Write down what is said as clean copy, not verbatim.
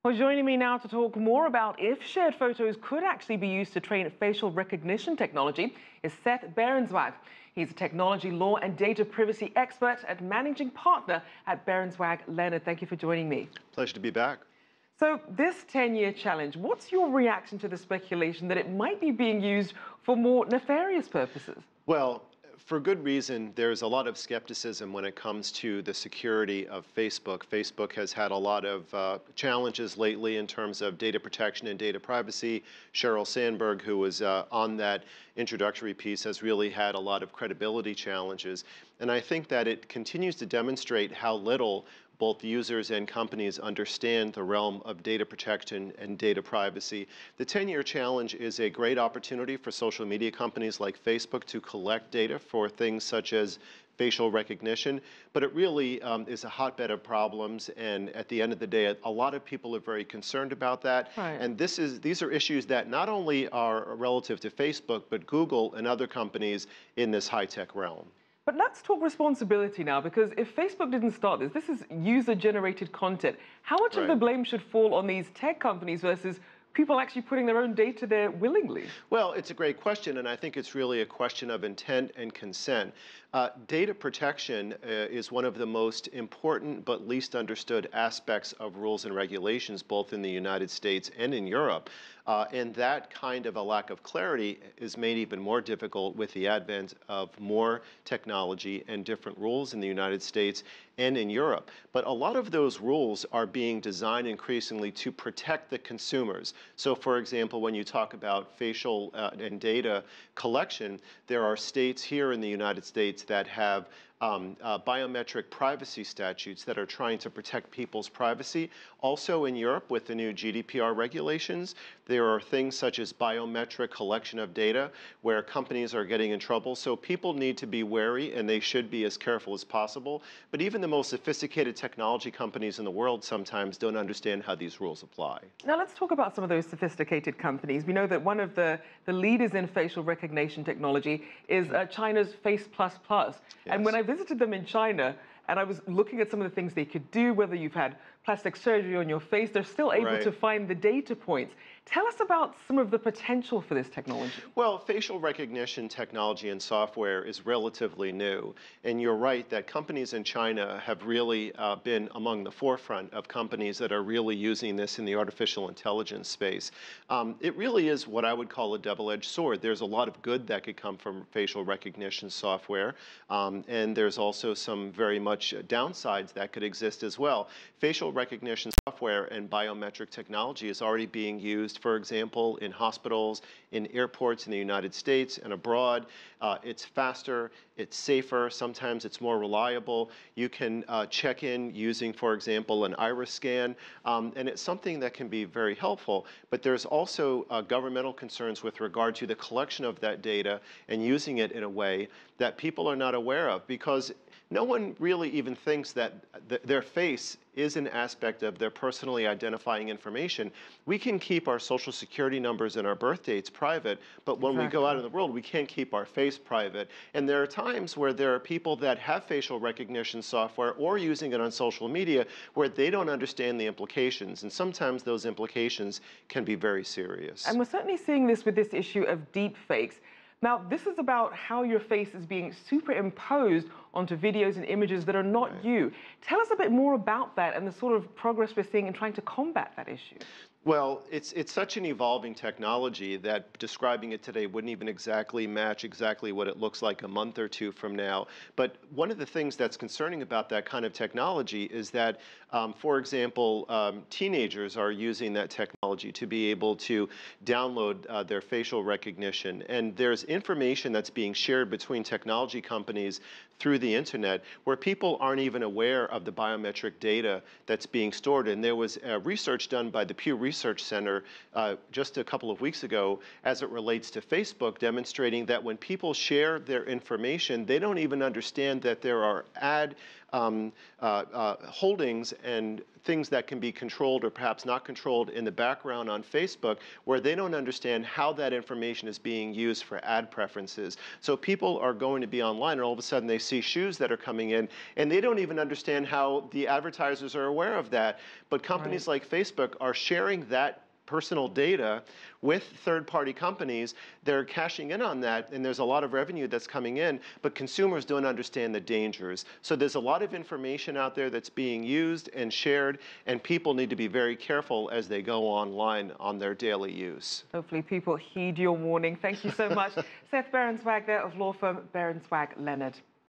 Well, joining me now to talk more about if shared photos could actually be used to train facial recognition technology is Seth Berenzweig. He's a technology law and data privacy expert and managing partner at Berenzweig Leonard. Thank you for joining me. Pleasure to be back. So this 10-year challenge, what's your reaction to the speculation that it might be being used for more nefarious purposes? Well, for good reason, there's a lot of skepticism when it comes to the security of Facebook. Facebook has had a lot of challenges lately in terms of data protection and data privacy. Sheryl Sandberg, who was on that introductory piece, has really had a lot of credibility challenges. And I think that it continues to demonstrate how little both users and companies understand the realm of data protection and data privacy. The 10-year challenge is a great opportunity for social media companies like Facebook to collect data for things such as facial recognition, but it really is a hotbed of problems, and at the end of the day, a lot of people are very concerned about that. Right. And these are issues that not only are relative to Facebook, but Google and other companies in this high-tech realm. But let's talk responsibility now, because if Facebook didn't start this is user-generated content. How much of the blame should fall on these tech companies versus people actually putting their own data there willingly? Well, it's a great question, and I think it's really a question of intent and consent. Data protection is one of the most important but least understood aspects of rules and regulations, both in the United States and in Europe. And that kind of a lack of clarity is made even more difficult with the advent of more technology and different rules in the United States and in Europe. But a lot of those rules are being designed increasingly to protect the consumers. So, for example, when you talk about facial and data collection, there are states here in the United States that have biometric privacy statutes that are trying to protect people's privacy. Also in Europe, with the new GDPR regulations, there are things such as biometric collection of data where companies are getting in trouble. So people need to be wary, and they should be as careful as possible. But even the most sophisticated technology companies in the world sometimes don't understand how these rules apply. Now let's talk about some of those sophisticated companies. We know that one of the leaders in facial recognition technology is China's Face++. Yes. And when I visited them in China, and I was looking at some of the things they could do, whether you've had plastic surgery on your face, they're still able to find the data points. Tell us about some of the potential for this technology. Well, facial recognition technology and software is relatively new. And you're right that companies in China have really been among the forefront of companies that are really using this in the artificial intelligence space. It really is what I would call a double-edged sword. There's a lot of good that could come from facial recognition software, and there's also some very much downsides that could exist as well. Facial recognition software and biometric technology is already being used, for example, in hospitals, in airports in the United States and abroad. It's faster, it's safer, sometimes it's more reliable. You can check in using, for example, an iris scan, and it's something that can be very helpful. But there's also governmental concerns with regard to the collection of that data and using it in a way that people are not aware of, because no one really even thinks that their face is an aspect of their personally identifying information. We can keep our social security numbers and our birth dates private, but when we go out in the world, we can't keep our face private. And there are times where there are people that have facial recognition software or using it on social media where they don't understand the implications. And sometimes those implications can be very serious. And we're certainly seeing this with this issue of deep fakes. Now, this is about how your face is being superimposed onto videos and images that are not you. Tell us a bit more about that and the sort of progress we're seeing in trying to combat that issue. Well, it's such an evolving technology that describing it today wouldn't even exactly match exactly what it looks like a month or two from now. But one of the things that's concerning about that kind of technology is that, for example, teenagers are using that technology to be able to download their facial recognition. And there's information that's being shared between technology companies through the internet where people aren't even aware of the biometric data that's being stored. And there was research done by the Pew Research Center just a couple of weeks ago as it relates to Facebook, demonstrating that when people share their information, they don't even understand that there are ad holdings and things that can be controlled or perhaps not controlled in the background on Facebook, where they don't understand how that information is being used for ad preferences. So people are going to be online and all of a sudden they see shoes that are coming in and they don't even understand how the advertisers are aware of that. But companies like Facebook are sharing that personal data with third-party companies. They're cashing in on that, and there's a lot of revenue that's coming in, but consumers don't understand the dangers. So there's a lot of information out there that's being used and shared, and people need to be very careful as they go online on their daily use. Hopefully people heed your warning. Thank you so much. Seth Berenzweig there of law firm Berenzweig Leonard.